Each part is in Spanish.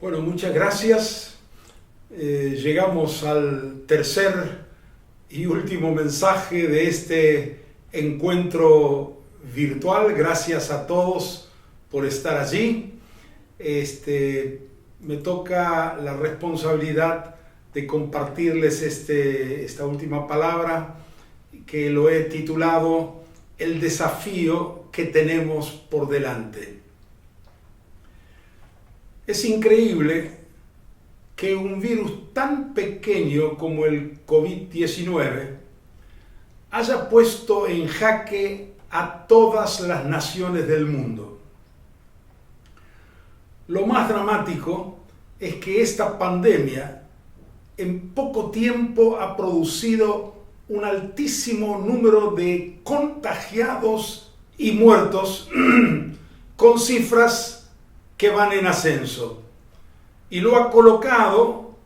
Bueno, muchas gracias. Llegamos al tercer y último mensaje de este encuentro virtual. Gracias a todos por estar allí. Me toca la responsabilidad de compartirles esta última palabra que lo he titulado El desafío que tenemos por delante. Es increíble que un virus tan pequeño como el COVID-19 haya puesto en jaque a todas las naciones del mundo. Lo más dramático es que esta pandemia en poco tiempo ha producido un altísimo número de contagiados y muertos con cifras que van en ascenso, y lo ha colocado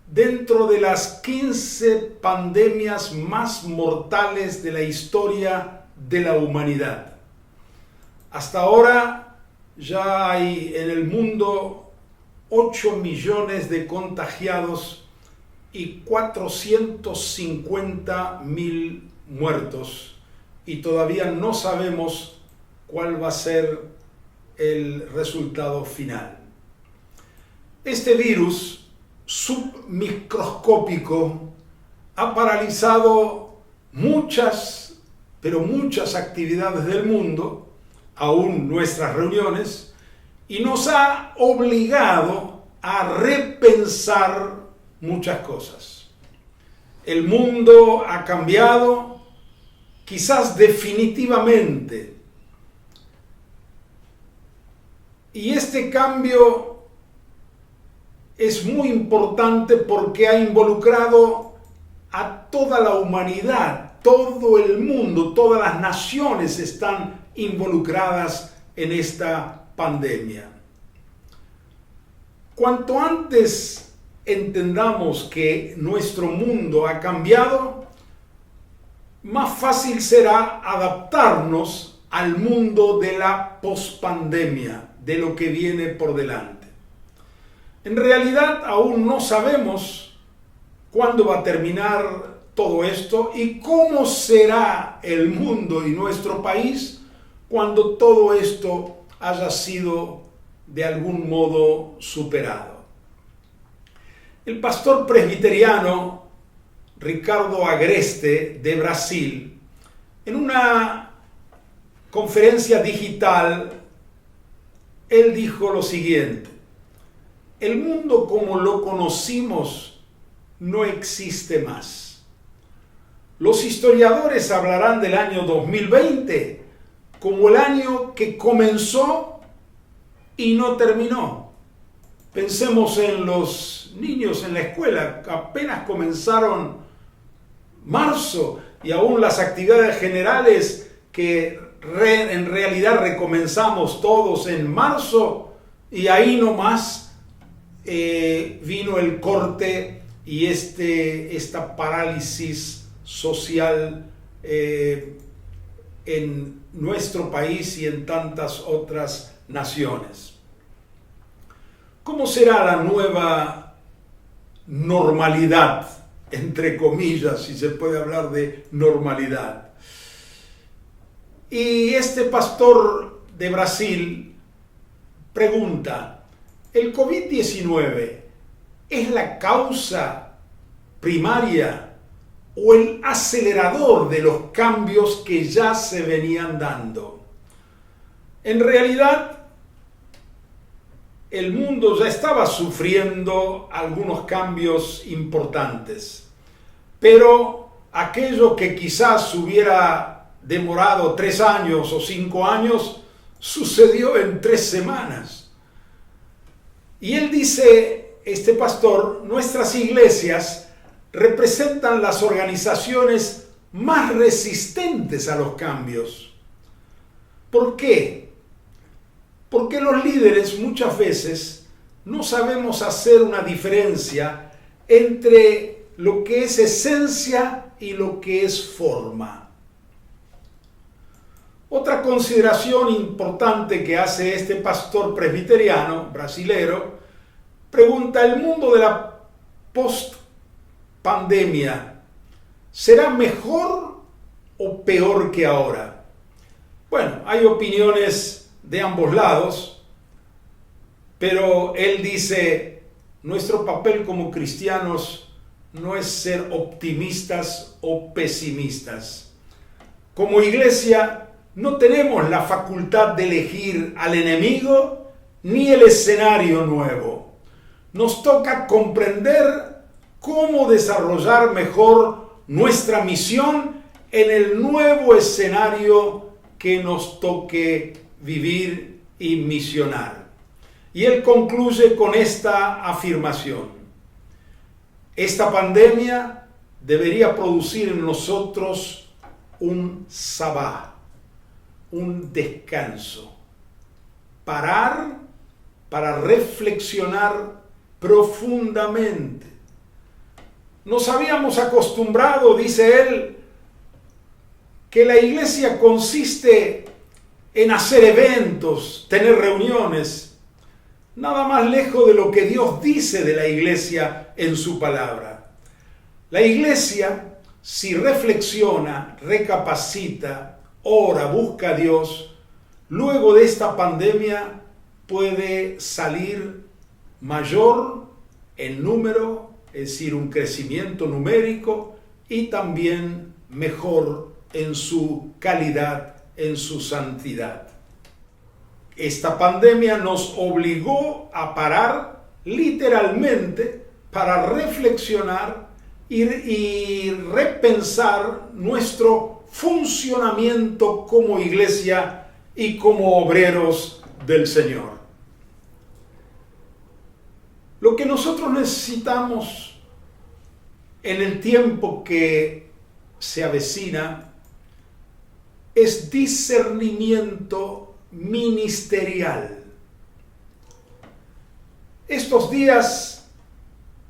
dentro de las 15 pandemias más mortales de la historia de la humanidad. Hasta ahora ya hay en el mundo 8 millones de contagiados y 450.000 muertos, y todavía no sabemos cuál va a ser el resultado final. Este virus submicroscópico ha paralizado muchas actividades del mundo, aún nuestras reuniones, y nos ha obligado a repensar muchas cosas. El mundo ha cambiado, quizás definitivamente, y este cambio es muy importante porque ha involucrado a toda la humanidad, todo el mundo, todas las naciones están involucradas en esta pandemia. Cuanto antes entendamos que nuestro mundo ha cambiado, más fácil será adaptarnos al mundo de la pospandemia, de lo que viene por delante. En realidad aún no sabemos cuándo va a terminar todo esto y cómo será el mundo y nuestro país cuando todo esto haya sido de algún modo superado. El pastor presbiteriano Ricardo Agreste de Brasil, en una conferencia digital, él dijo lo siguiente: el mundo como lo conocimos no existe más. Los historiadores hablarán del año 2020 como el año que comenzó y no terminó. Pensemos en los niños en la escuela, apenas comenzaron marzo y aún las actividades generales que en realidad recomenzamos todos en marzo, y ahí nomás vino el corte y esta parálisis social en nuestro país y en tantas otras naciones. ¿Cómo será la nueva normalidad, entre comillas, si se puede hablar de normalidad? Y este pastor de Brasil pregunta: ¿el COVID-19 es la causa primaria o el acelerador de los cambios que ya se venían dando? En realidad, el mundo ya estaba sufriendo algunos cambios importantes, pero aquello que quizás hubiera demorado 3 años o 5 años, sucedió en 3 semanas. Y él dice, este pastor, nuestras iglesias representan las organizaciones más resistentes a los cambios. ¿Por qué? Porque los líderes muchas veces no sabemos hacer una diferencia entre lo que es esencia y lo que es forma. Otra consideración importante que hace este pastor presbiteriano brasilero Pregunta, ¿el mundo de la post-pandemia será mejor o peor que ahora? Bueno, hay opiniones de ambos lados, pero él dice, nuestro papel como cristianos no es ser optimistas o pesimistas. Como iglesia no tenemos la facultad de elegir al enemigo ni el escenario nuevo. Nos toca comprender cómo desarrollar mejor nuestra misión en el nuevo escenario que nos toque vivir y misionar. Y él concluye con esta afirmación. Esta pandemia debería producir en nosotros un sabá, un descanso. Parar para reflexionar profundamente. Nos habíamos acostumbrado, dice él, que la iglesia consiste en hacer eventos, tener reuniones, nada más lejos de lo que Dios dice de la iglesia en su palabra. La iglesia, si reflexiona, recapacita, ora, busca a Dios, luego de esta pandemia puede salir mayor en número, es decir, un crecimiento numérico, y también mejor en su calidad, en su santidad. Esta pandemia nos obligó a parar literalmente para reflexionar y repensar nuestro funcionamiento como iglesia y como obreros del Señor. Lo que nosotros necesitamos en el tiempo que se avecina es discernimiento ministerial. Estos días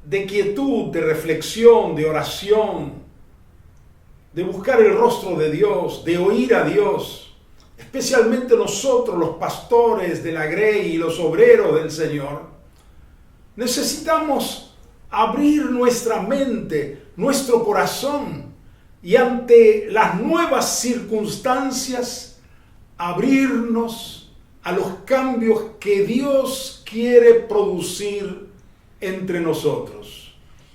de quietud, de reflexión, de oración, de buscar el rostro de Dios, de oír a Dios, especialmente nosotros los pastores de la Grey y los obreros del Señor, necesitamos abrir nuestra mente, nuestro corazón, y ante las nuevas circunstancias abrirnos a los cambios que Dios quiere producir entre nosotros.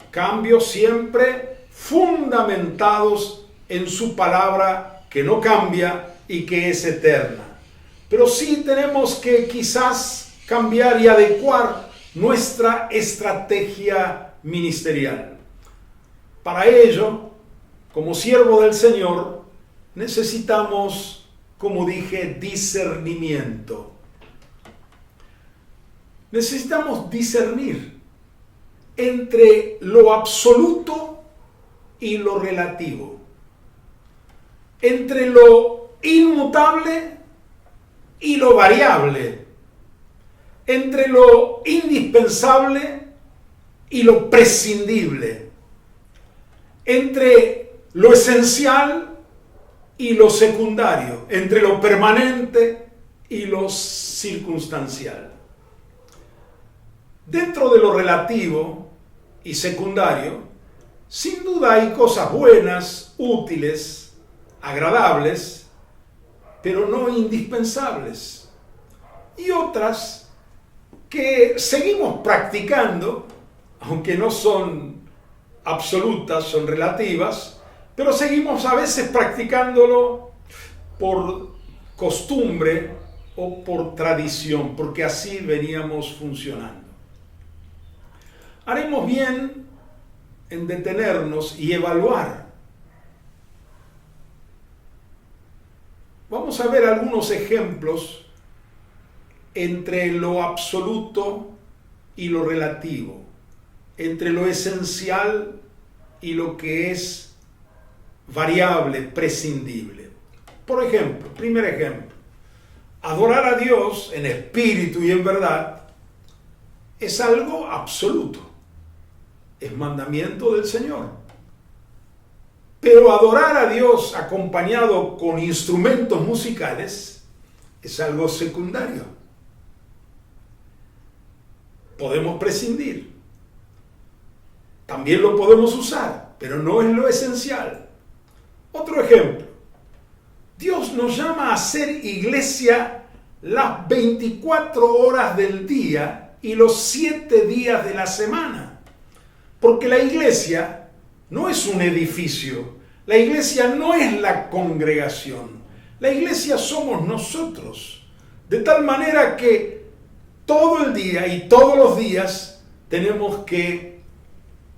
Cambios siempre fundamentados en su palabra, que no cambia y que es eterna. Pero sí tenemos que quizás cambiar y adecuar nuestra estrategia ministerial. Para ello, como siervo del Señor, necesitamos, como dije, discernimiento. Necesitamos discernir entre lo absoluto y lo relativo, entre lo inmutable y lo variable, entre lo indispensable y lo prescindible, entre lo esencial y lo secundario, entre lo permanente y lo circunstancial. Dentro de lo relativo y secundario, sin duda hay cosas buenas, útiles, agradables, pero no indispensables. Y otras que seguimos practicando, aunque no son absolutas, son relativas, pero seguimos a veces practicándolo por costumbre o por tradición, porque así veníamos funcionando. Haremos bien en detenernos y evaluar. Vamos a ver algunos ejemplos entre lo absoluto y lo relativo, entre lo esencial y lo que es variable, prescindible. Por ejemplo, primer ejemplo, adorar a Dios en espíritu y en verdad es algo absoluto, es mandamiento del Señor. Pero adorar a Dios acompañado con instrumentos musicales es algo secundario. podemos prescindir. También lo podemos usar, pero no es lo esencial. Otro ejemplo. Dios nos llama a ser iglesia las 24 horas del día y los 7 días de la semana. Porque la iglesia no es un edificio. La iglesia no es la congregación. La iglesia somos nosotros. De tal manera que todo el día y todos los días tenemos que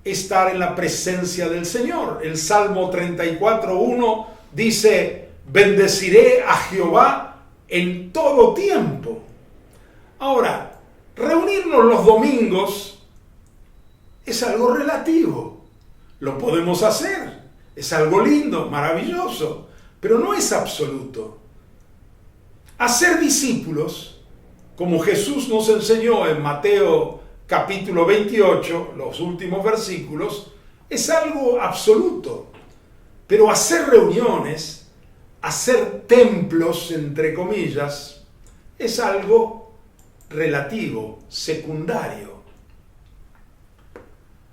estar en la presencia del Señor. El Salmo 34:1 dice: bendeciré a Jehová en todo tiempo. Ahora, reunirnos los domingos es algo relativo. Lo podemos hacer. Es algo lindo, maravilloso, pero no es absoluto. Hacer discípulos, como Jesús nos enseñó en Mateo capítulo 28, los últimos versículos, es algo absoluto. Pero hacer reuniones, hacer templos, entre comillas, es algo relativo, secundario.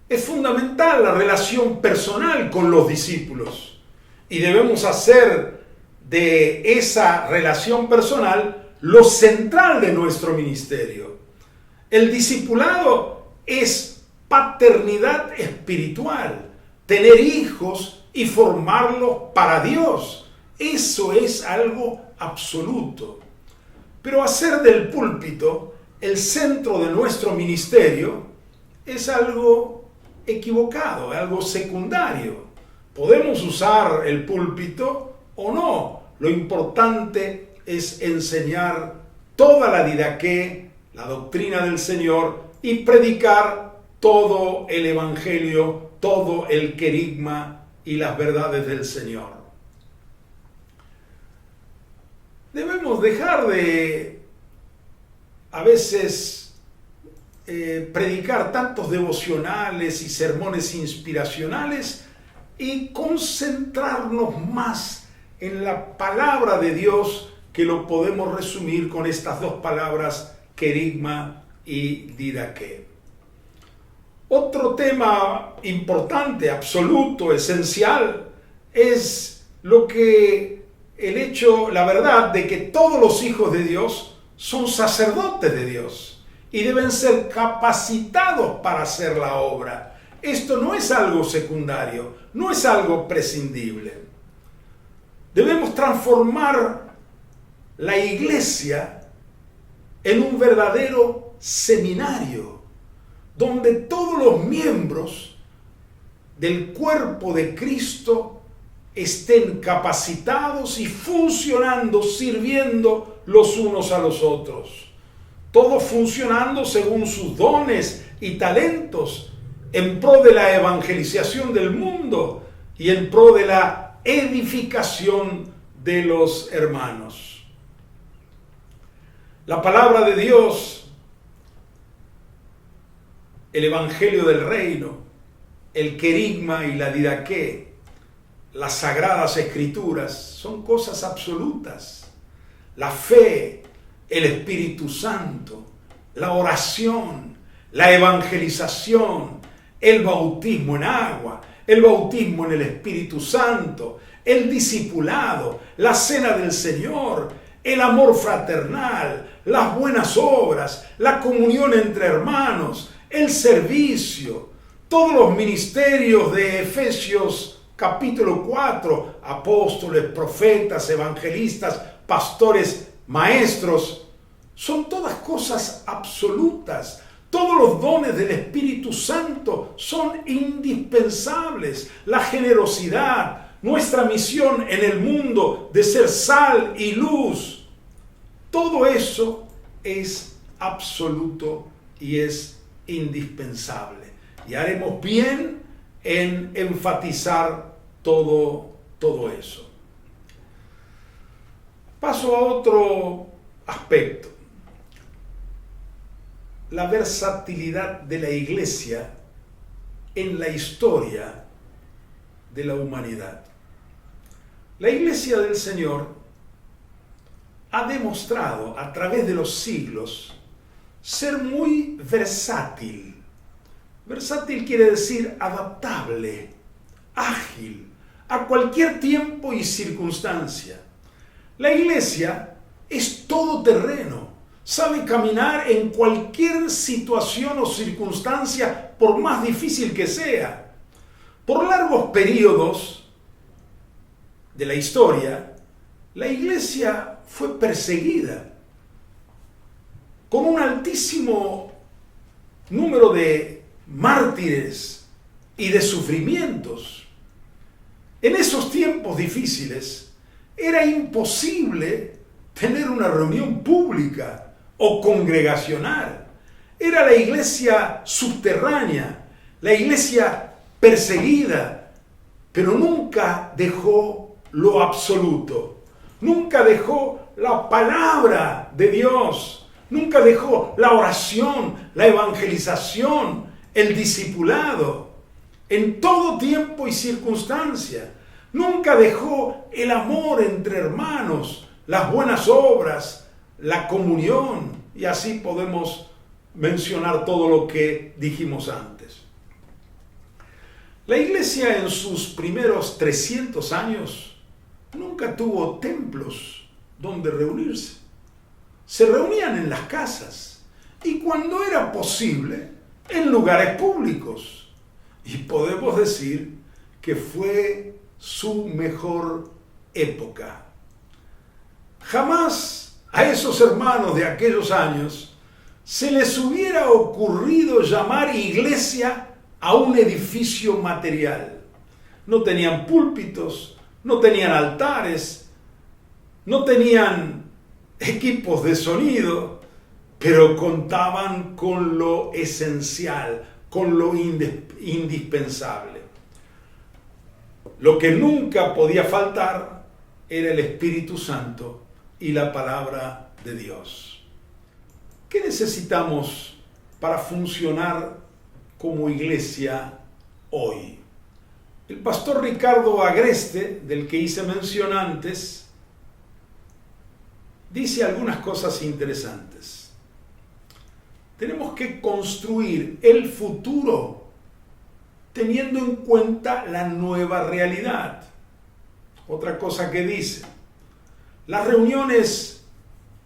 Es fundamental la relación personal con los discípulos y debemos hacer de esa relación personal lo central de nuestro ministerio. El discipulado es paternidad espiritual, tener hijos y formarlos para Dios. Eso es algo absoluto. Pero hacer del púlpito el centro de nuestro ministerio es algo equivocado, algo secundario. Podemos usar el púlpito o no. Lo importante es enseñar toda la didaqué, la doctrina del Señor, y predicar todo el evangelio, todo el querigma y las verdades del Señor. Debemos dejar de a veces predicar tantos devocionales y sermones inspiracionales y concentrarnos más en la palabra de Dios, que lo podemos resumir con estas dos palabras, querigma y didaqué. Otro tema importante, absoluto, esencial, es la verdad de que todos los hijos de Dios son sacerdotes de Dios y deben ser capacitados para hacer la obra. Esto no es algo secundario, no es algo prescindible. Debemos transformar la iglesia en un verdadero seminario, donde todos los miembros del cuerpo de Cristo estén capacitados y funcionando, sirviendo los unos a los otros. Todos funcionando según sus dones y talentos, en pro de la evangelización del mundo y en pro de la edificación de los hermanos. La palabra de Dios, el evangelio del reino, el querigma y la didaqué, las sagradas escrituras, son cosas absolutas. La fe, el Espíritu Santo, la oración, la evangelización, el bautismo en agua, el bautismo en el Espíritu Santo, el discipulado, la cena del Señor, el amor fraternal, las buenas obras, la comunión entre hermanos, el servicio, todos los ministerios de Efesios capítulo 4, apóstoles, profetas, evangelistas, pastores, maestros, son todas cosas absolutas. Todos los dones del Espíritu Santo son indispensables. La generosidad, nuestra misión en el mundo de ser sal y luz, todo eso es absoluto y es indispensable. Y haremos bien en enfatizar todo eso. Paso a otro aspecto. La versatilidad de la iglesia en la historia de la humanidad. La iglesia del Señor ha demostrado a través de los siglos ser muy versátil. Versátil quiere decir adaptable, ágil, a cualquier tiempo y circunstancia. La iglesia es todoterreno, sabe caminar en cualquier situación o circunstancia, por más difícil que sea. Por largos periodos de la historia, la iglesia fue perseguida, con un altísimo número de mártires y de sufrimientos. En esos tiempos difíciles era imposible tener una reunión pública o congregacional. Era la iglesia subterránea, la iglesia perseguida, pero nunca dejó lo absoluto, nunca dejó la palabra de Dios. Nunca dejó la oración, la evangelización, el discipulado, en todo tiempo y circunstancia. Nunca dejó el amor entre hermanos, las buenas obras, la comunión, y así podemos mencionar todo lo que dijimos antes. La iglesia en sus primeros 300 años nunca tuvo templos donde reunirse. Se reunían en las casas y cuando era posible en lugares públicos. Y podemos decir que fue su mejor época. Jamás a esos hermanos de aquellos años se les hubiera ocurrido llamar iglesia a un edificio material. No tenían púlpitos, no tenían altares, no tenían equipos de sonido, pero contaban con lo esencial, con lo indispensable. Lo que nunca podía faltar era el Espíritu Santo y la palabra de Dios. ¿Qué necesitamos para funcionar como iglesia hoy? El pastor Ricardo Agreste, del que hice mención antes, dice algunas cosas interesantes. Tenemos que construir el futuro teniendo en cuenta la nueva realidad. Otra cosa que dice, las reuniones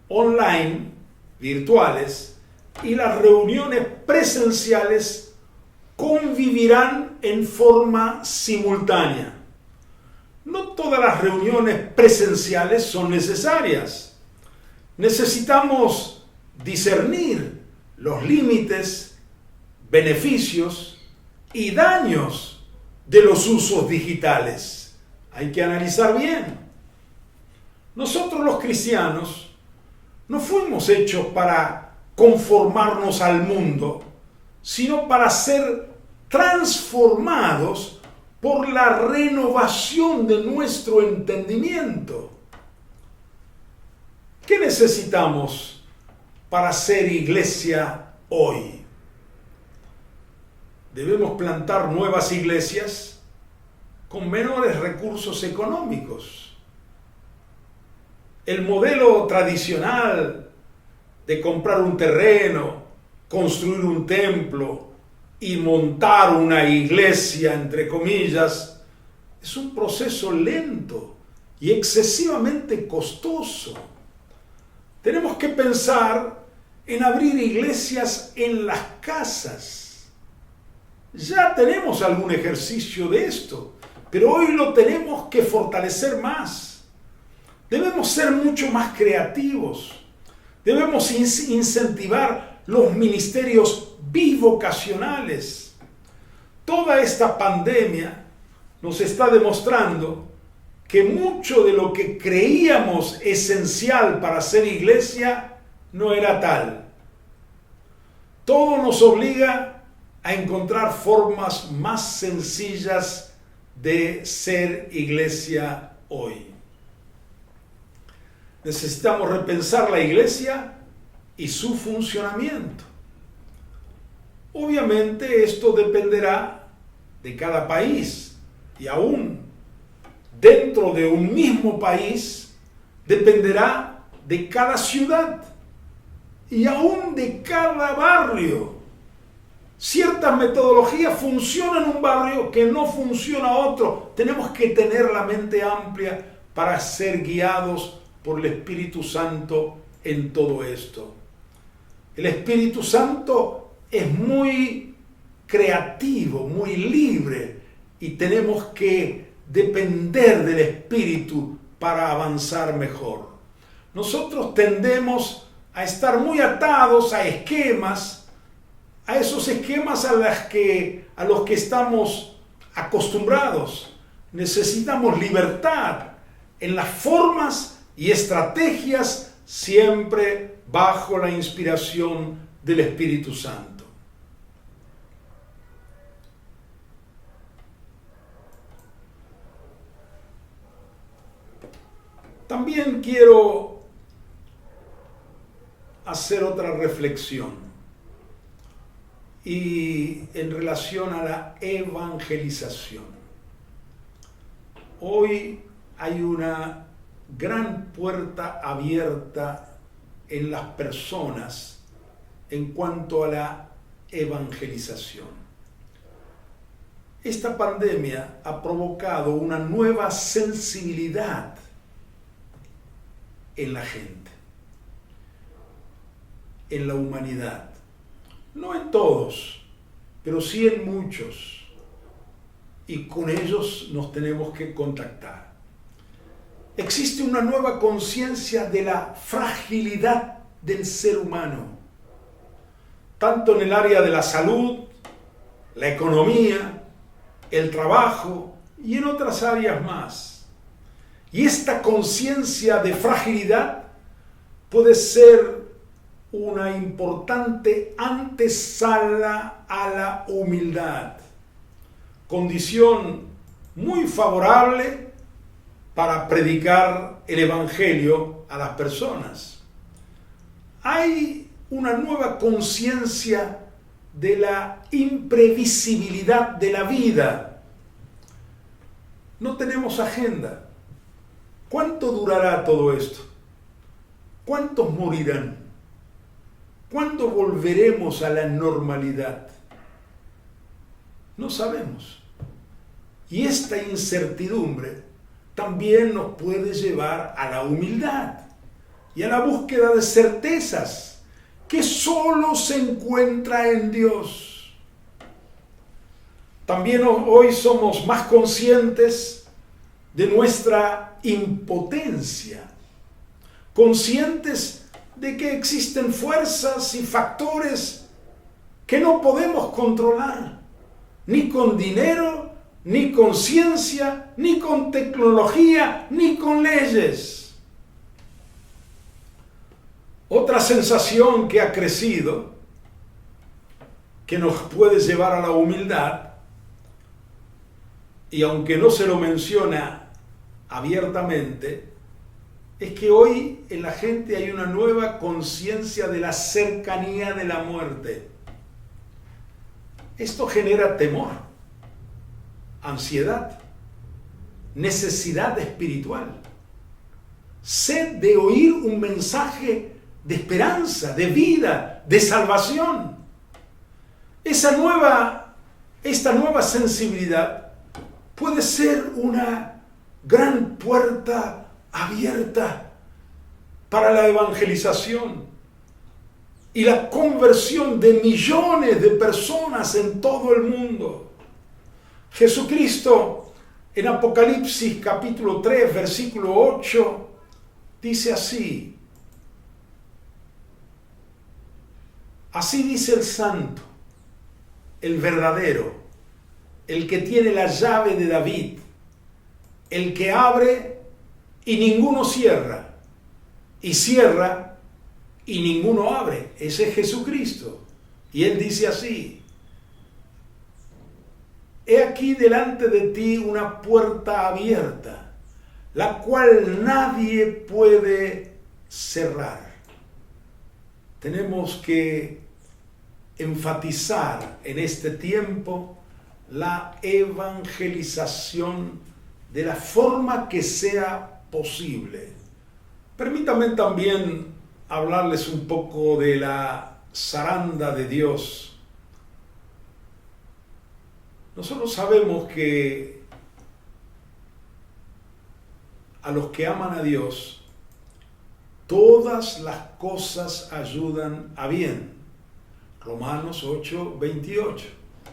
online, virtuales, y las reuniones presenciales convivirán en forma simultánea. No todas las reuniones presenciales son necesarias. Necesitamos discernir los límites, beneficios y daños de los usos digitales. Hay que analizar bien. Nosotros los cristianos no fuimos hechos para conformarnos al mundo, sino para ser transformados por la renovación de nuestro entendimiento. ¿Qué necesitamos para ser iglesia hoy? Debemos plantar nuevas iglesias con menores recursos económicos. El modelo tradicional de comprar un terreno, construir un templo y montar una iglesia, entre comillas, es un proceso lento y excesivamente costoso. Tenemos que pensar en abrir iglesias en las casas. Ya tenemos algún ejercicio de esto, pero hoy lo tenemos que fortalecer más. Debemos ser mucho más creativos. Debemos incentivar los ministerios bivocacionales. Toda esta pandemia nos está demostrando que mucho de lo que creíamos esencial para ser iglesia no era tal. Todo nos obliga a encontrar formas más sencillas de ser iglesia hoy. Necesitamos repensar la iglesia y su funcionamiento. Obviamente esto dependerá de cada país y aún dentro de un mismo país dependerá de cada ciudad y aún de cada barrio. Ciertas metodologías funcionan en un barrio que no funciona en otro. Tenemos que tener la mente amplia para ser guiados por el Espíritu Santo en todo esto. El Espíritu Santo es muy creativo, muy libre, y tenemos que depender del Espíritu para avanzar mejor. Nosotros tendemos a estar muy atados a esquemas, a esos esquemas a los que estamos acostumbrados. Necesitamos libertad en las formas y estrategias, siempre bajo la inspiración del Espíritu Santo. También quiero hacer otra reflexión y en relación a la evangelización. Hoy hay una gran puerta abierta en las personas en cuanto a la evangelización. Esta pandemia ha provocado una nueva sensibilidad en la gente, en la humanidad. No en todos, pero sí en muchos. Y con ellos nos tenemos que contactar. Existe una nueva conciencia de la fragilidad del ser humano, tanto en el área de la salud, la economía, el trabajo y en otras áreas más. Y esta conciencia de fragilidad puede ser una importante antesala a la humildad, condición muy favorable para predicar el Evangelio a las personas. Hay una nueva conciencia de la imprevisibilidad de la vida. No tenemos agenda. ¿Cuánto durará todo esto? ¿Cuántos morirán? ¿Cuándo volveremos a la normalidad? No sabemos. Y esta incertidumbre también nos puede llevar a la humildad y a la búsqueda de certezas que solo se encuentra en Dios. También hoy somos más conscientes de nuestra impotencia, conscientes de que existen fuerzas y factores que no podemos controlar, ni con dinero, ni con ciencia, ni con tecnología, ni con leyes. Otra sensación que ha crecido, que nos puede llevar a la humildad, y aunque no se lo menciona abiertamente, es que hoy en la gente hay una nueva conciencia de la cercanía de la muerte. Esto genera temor, ansiedad, necesidad espiritual, sed de oír un mensaje de esperanza, de vida, de salvación. Esta nueva sensibilidad puede ser una gran puerta abierta para la evangelización y la conversión de millones de personas en todo el mundo. Jesucristo en Apocalipsis capítulo 3, versículo 8, dice así: así dice el santo, el verdadero, el que tiene la llave de David, el que abre y ninguno cierra, y cierra y ninguno abre. Ese es Jesucristo. Y Él dice así: he aquí delante de ti una puerta abierta, la cual nadie puede cerrar. Tenemos que enfatizar en este tiempo la evangelización de la forma que sea posible. Permítame también hablarles un poco de la zaranda de Dios. Nosotros sabemos que a los que aman a Dios, todas las cosas ayudan a bien. Romanos 8:28.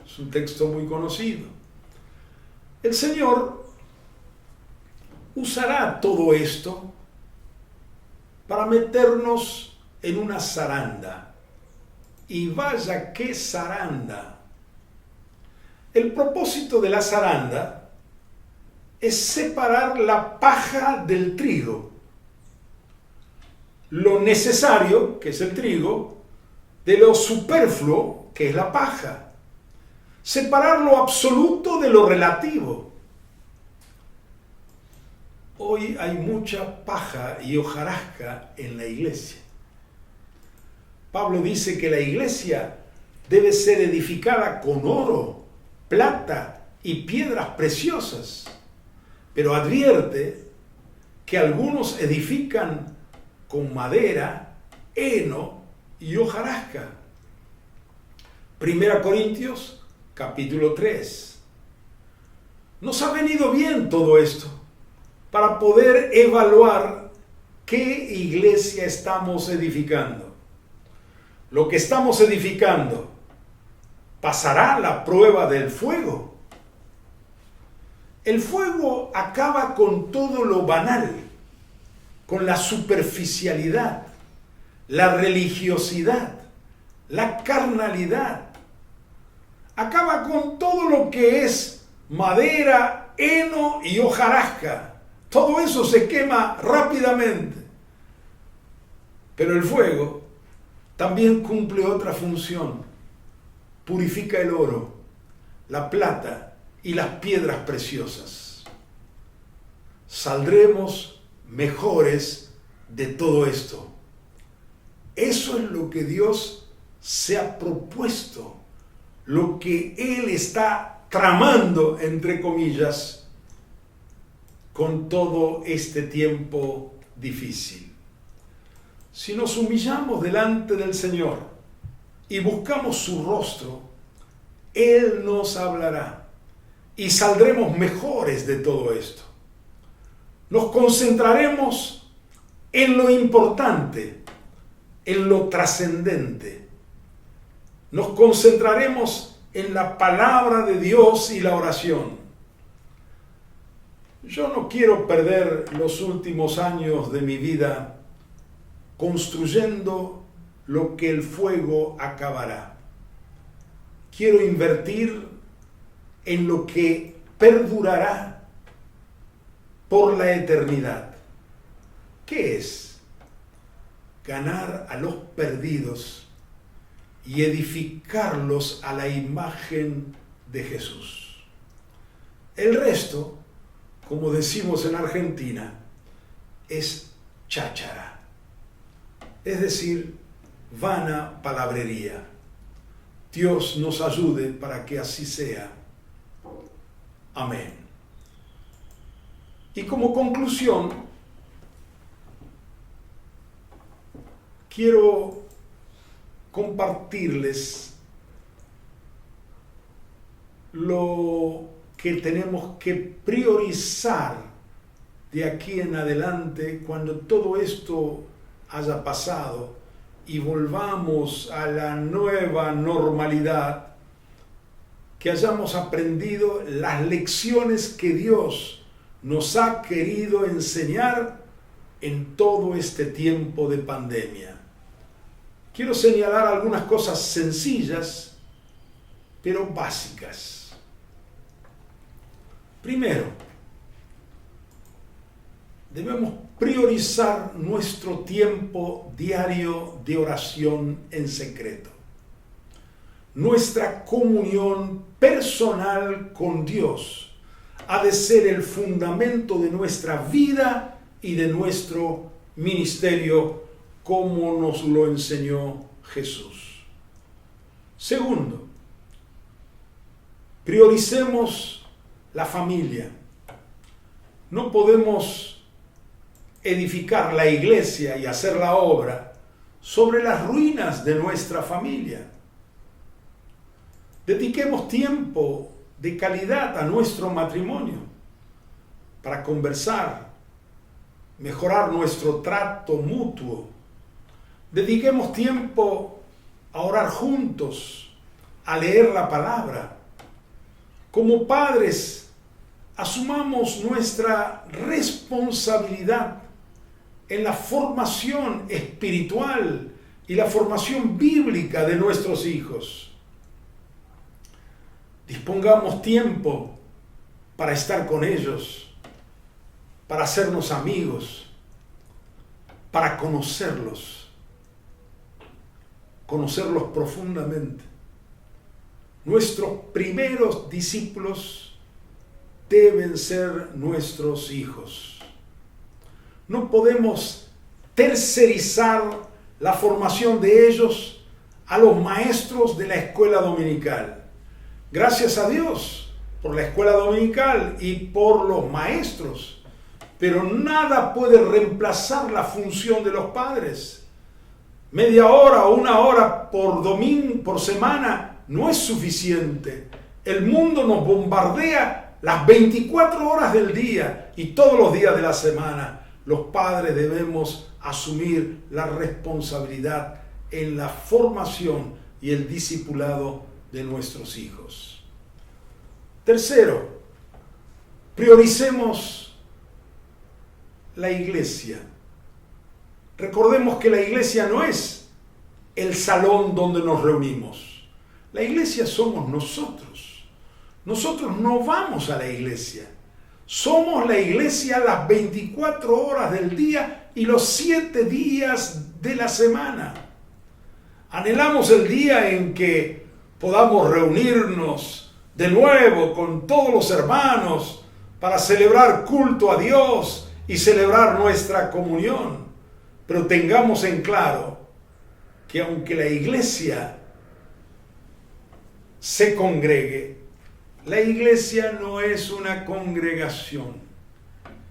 Es un texto muy conocido. El Señor usará todo esto para meternos en una zaranda. Y vaya qué zaranda. El propósito de la zaranda es separar la paja del trigo. Lo necesario, que es el trigo, de lo superfluo, que es la paja. Separar lo absoluto de lo relativo. Hoy hay mucha paja y hojarasca en la iglesia. Pablo dice que la iglesia debe ser edificada con oro, plata y piedras preciosas, pero advierte que algunos edifican con madera, heno y hojarasca. 1 Corintios capítulo 3. Nos ha venido bien todo esto para poder evaluar qué iglesia estamos edificando. Lo que estamos edificando pasará la prueba del fuego. El fuego acaba con todo lo banal, con la superficialidad, la religiosidad, la carnalidad. Acaba con todo lo que es madera, heno y hojarasca. Todo eso se quema rápidamente. Pero el fuego también cumple otra función. Purifica el oro, la plata y las piedras preciosas. Saldremos mejores de todo esto. Eso es lo que Dios se ha propuesto, lo que Él está tramando, entre comillas, con todo este tiempo difícil. Si nos humillamos delante del Señor y buscamos su rostro, Él nos hablará y saldremos mejores de todo esto. Nos concentraremos en lo importante, en lo trascendente. Nos concentraremos en la palabra de Dios y la oración. Yo no quiero perder los últimos años de mi vida construyendo lo que el fuego acabará. Quiero invertir en lo que perdurará por la eternidad. ¿Qué es? Ganar a los perdidos y edificarlos a la imagen de Jesús. El resto, como decimos en Argentina, es cháchara. Es decir, vana palabrería. Dios nos ayude para que así sea. Amén. Y como conclusión, quiero compartirles lo que tenemos que priorizar de aquí en adelante cuando todo esto haya pasado y volvamos a la nueva normalidad, que hayamos aprendido las lecciones que Dios nos ha querido enseñar en todo este tiempo de pandemia. Quiero señalar algunas cosas sencillas, pero básicas. Primero, debemos priorizar nuestro tiempo diario de oración en secreto. Nuestra comunión personal con Dios ha de ser el fundamento de nuestra vida y de nuestro ministerio, como nos lo enseñó Jesús. Segundo, prioricemos la familia. No podemos edificar la iglesia y hacer la obra sobre las ruinas de nuestra familia. Dediquemos tiempo de calidad a nuestro matrimonio para conversar, mejorar nuestro trato mutuo. Dediquemos tiempo a orar juntos, a leer la palabra. Como padres, asumamos nuestra responsabilidad en la formación espiritual y la formación bíblica de nuestros hijos. Dispongamos tiempo para estar con ellos, para hacernos amigos, para conocerlos profundamente. Nuestros primeros discípulos deben ser nuestros hijos. No podemos tercerizar la formación de ellos a los maestros de la escuela dominical. Gracias a Dios por la escuela dominical y por los maestros, pero nada puede reemplazar la función de los padres. Media hora o una hora por semana no es suficiente. El mundo nos bombardea las 24 horas del día y todos los días de la semana. Los padres debemos asumir la responsabilidad en la formación y el discipulado de nuestros hijos. Tercero, prioricemos la iglesia. Recordemos que la iglesia no es el salón donde nos reunimos. La iglesia somos nosotros. Nosotros no vamos a la iglesia. Somos la iglesia las 24 horas del día y los 7 días de la semana. Anhelamos el día en que podamos reunirnos de nuevo con todos los hermanos para celebrar culto a Dios y celebrar nuestra comunión. Pero tengamos en claro que aunque la iglesia se congregue, la iglesia no es una congregación.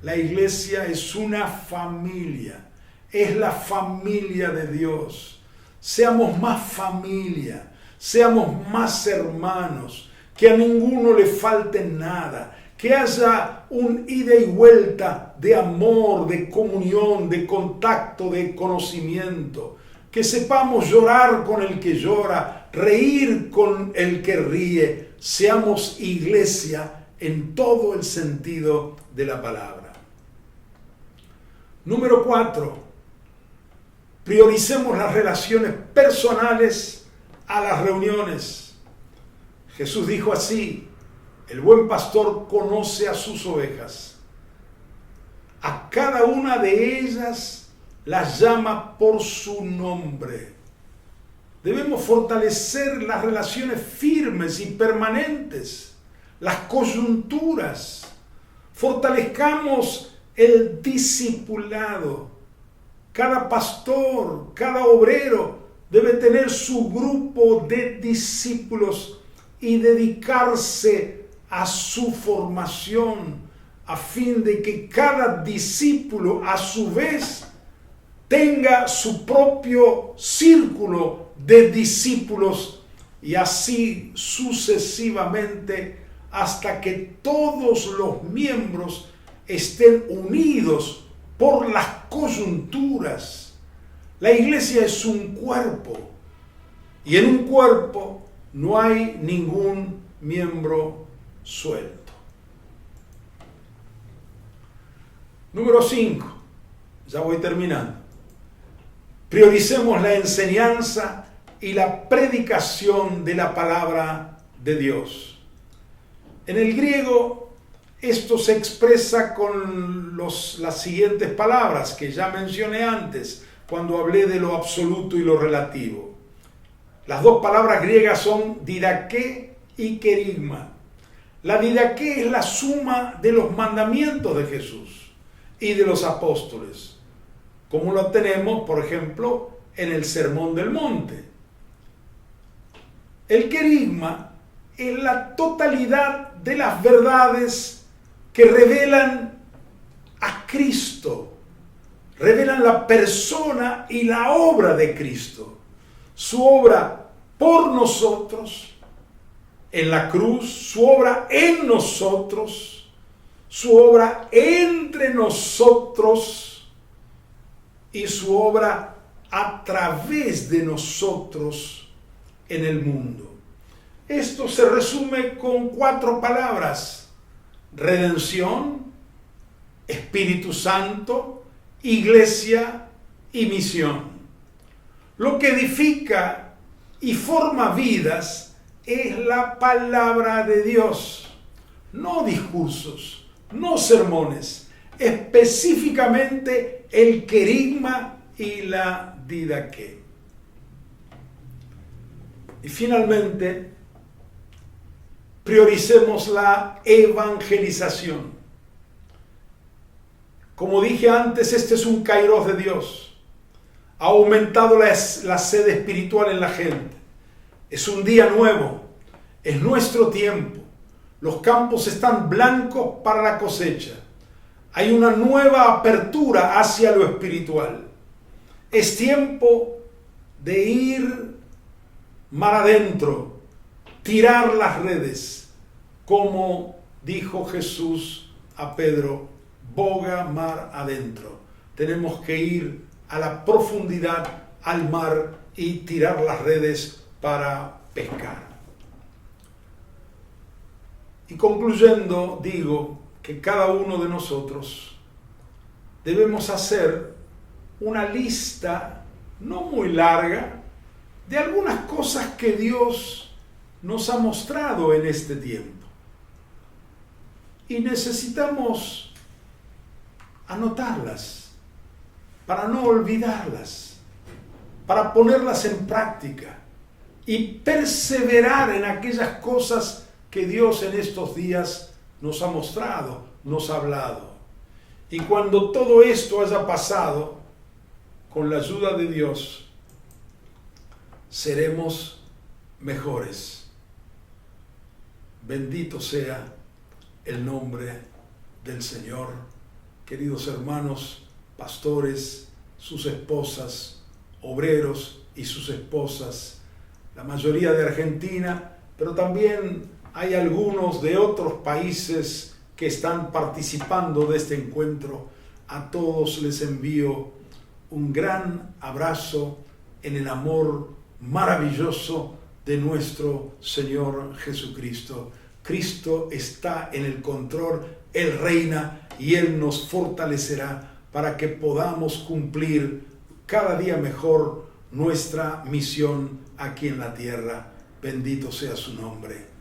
La iglesia es una familia. Es la familia de Dios. Seamos más familia. Seamos más hermanos. Que a ninguno le falte nada. Que haya un ida y vuelta de amor, de comunión, de contacto, de conocimiento. Que sepamos llorar con el que llora, reír con el que ríe. Seamos iglesia en todo el sentido de la palabra. Número 4. Prioricemos las relaciones personales a las reuniones. Jesús dijo así: el buen pastor conoce a sus ovejas. A cada una de ellas las llama por su nombre. Debemos fortalecer las relaciones firmes y permanentes, las coyunturas. Fortalezcamos el discipulado. Cada pastor, cada obrero debe tener su grupo de discípulos y dedicarse a su formación, a fin de que cada discípulo a su vez tenga su propio círculo de discípulos y así sucesivamente hasta que todos los miembros estén unidos por las coyunturas. La iglesia es un cuerpo y en un cuerpo no hay ningún miembro suelto. Número 5. Ya voy terminando. Prioricemos la enseñanza y la predicación de la palabra de Dios. En el griego, esto se expresa con las siguientes palabras que ya mencioné antes, cuando hablé de lo absoluto y lo relativo. Las dos palabras griegas son didaqué y querigma. La didaqué es la suma de los mandamientos de Jesús y de los apóstoles, como lo tenemos, por ejemplo, en el Sermón del Monte. El querigma es la totalidad de las verdades que revelan a Cristo, revelan la persona y la obra de Cristo. Su obra por nosotros en la cruz, su obra en nosotros, su obra entre nosotros y su obra a través de nosotros en el mundo. Esto se resume con 4 palabras: redención, Espíritu Santo, iglesia y misión. Lo que edifica y forma vidas es la palabra de Dios, no discursos, no sermones, específicamente el querigma y la didaqué. Y finalmente, prioricemos la evangelización. Como dije antes, este es un kairos de Dios. Ha aumentado la sed espiritual en la gente. Es un día nuevo, es nuestro tiempo. Los campos están blancos para la cosecha. Hay una nueva apertura hacia lo espiritual. Es tiempo de ir mar adentro, tirar las redes, como dijo Jesús a Pedro: boga mar adentro. Tenemos que ir a la profundidad, al mar, y tirar las redes para pescar. Y concluyendo, digo que cada uno de nosotros debemos hacer una lista no muy larga de algunas cosas que Dios nos ha mostrado en este tiempo. Y necesitamos anotarlas para no olvidarlas, para ponerlas en práctica y perseverar en aquellas cosas que Dios en estos días nos ha mostrado, nos ha hablado. Y cuando todo esto haya pasado, con la ayuda de Dios, seremos mejores. Bendito sea el nombre del Señor. Queridos hermanos, pastores, sus esposas, obreros y sus esposas, la mayoría de Argentina, pero también hay algunos de otros países que están participando de este encuentro. A todos les envío un gran abrazo en el amor maravilloso de nuestro Señor Jesucristo. Cristo está en el control, Él reina y Él nos fortalecerá para que podamos cumplir cada día mejor nuestra misión aquí en la tierra. Bendito sea su nombre.